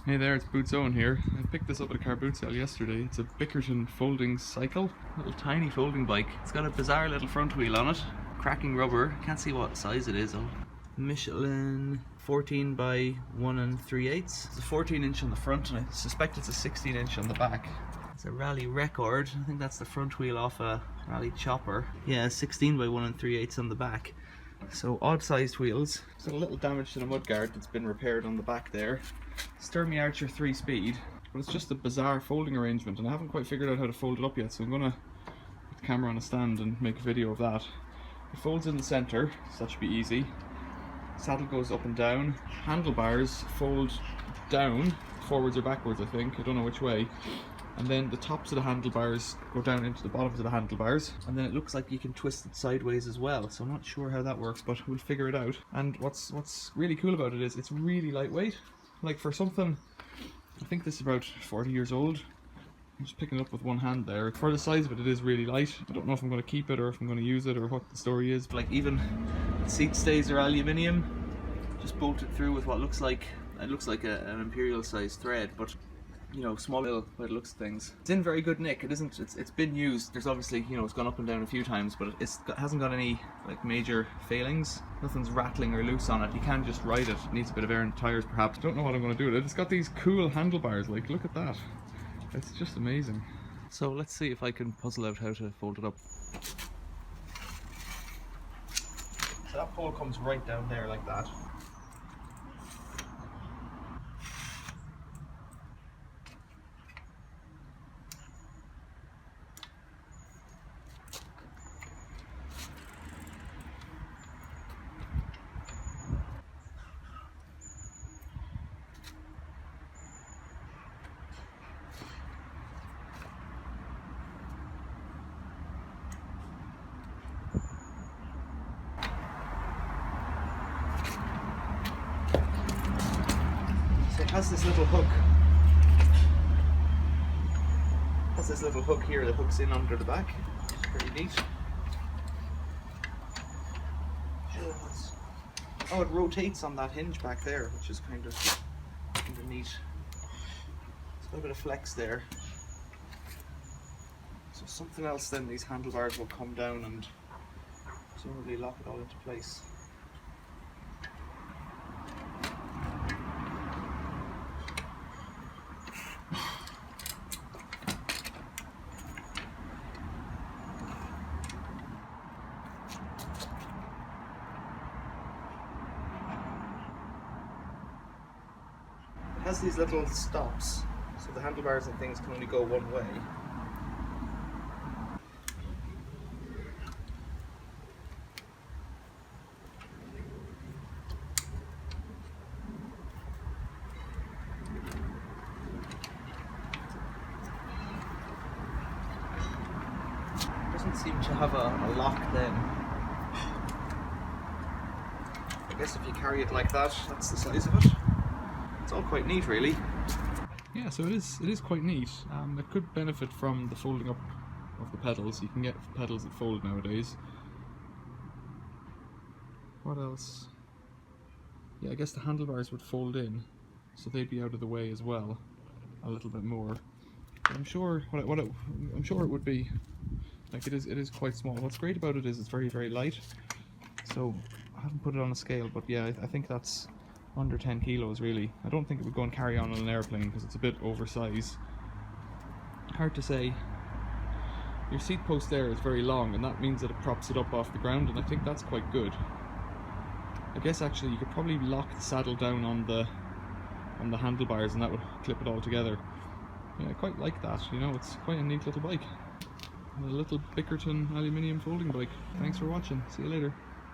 Hey there, it's Boots Owen here. I picked this up at a car boot sale yesterday. It's a Bickerton folding cycle. Little tiny folding bike. It's got a bizarre little front wheel on it. Cracking rubber. Can't see what size it is though. Michelin 14 by 1 3/8. It's a 14-inch on the front and I suspect it's a 16-inch on the back. It's a rally record. I think that's the front wheel off a rally chopper. Yeah, 16 by 1 3/8 on the back. So odd sized wheels. There's a little damage to the mudguard that's been repaired on the back there. Sturmy Archer 3-speed, but it's just a bizarre folding arrangement and I haven't quite figured out how to fold it up yet, so I'm gonna put the camera on a stand and make a video of that. It folds in the center, so that should be easy. Saddle goes up and down. Handlebars fold down, forwards or backwards I think, I don't know which way. And then the tops of the handlebars go down into the bottoms of the handlebars, and then it looks like you can twist it sideways as well, so I'm not sure how that works, but we'll figure it out. And what's really cool about it is it's really lightweight. Like for something, I think this is about 40 years old. I'm just picking it up with one hand there. For the size of it, it is really light. I don't know if I'm going to keep it or if I'm going to use it or what the story is. But like even the seat stays are aluminium, just bolted through with what looks like, it looks like an imperial sized thread, but you know, small little by the looks of things. It's in very good nick. It isn't. It's been used. There's obviously, you know, it's gone up and down a few times, but hasn't got any like major failings. Nothing's rattling or loose on it. You can just ride it. It needs a bit of air in the tires, perhaps. Don't know what I'm going to do with it. It's got these cool handlebars. Like, look at that. It's just amazing. So let's see if I can puzzle out how to fold it up. So that pole comes right down there like that. So it has this little hook. Here that hooks in under the back. It's pretty neat. Oh, it rotates on that hinge back there, which is kind of neat. It's got a bit of flex there. So something else then, these handlebars will come down and presumably lock it all into place. It has these little stops, so the handlebars and things can only go one way. It doesn't seem to have a lock then. I guess if you carry it like that, that's the size of it. It's all quite neat, really. Yeah, so it is quite neat. It could benefit from the folding up of the pedals. You can get pedals that fold nowadays. What else? Yeah, I guess the handlebars would fold in, so they'd be out of the way as well, a little bit more. But I'm sure I'm sure it would be. Like it is quite small. What's great about it is it's very, very light. So I haven't put it on a scale, but yeah, I think that's under 10 kilos really. I don't think it would go and carry on an airplane because it's a bit oversized. Hard to say. Your seat post there is very long and that means that it props it up off the ground, and I think that's quite good. I guess actually you could probably lock the saddle down on the handlebars and that would clip it all together. Yeah, I quite like that, you know, it's quite a neat little bike. A little Bickerton aluminium folding bike. Thanks for watching, see you later.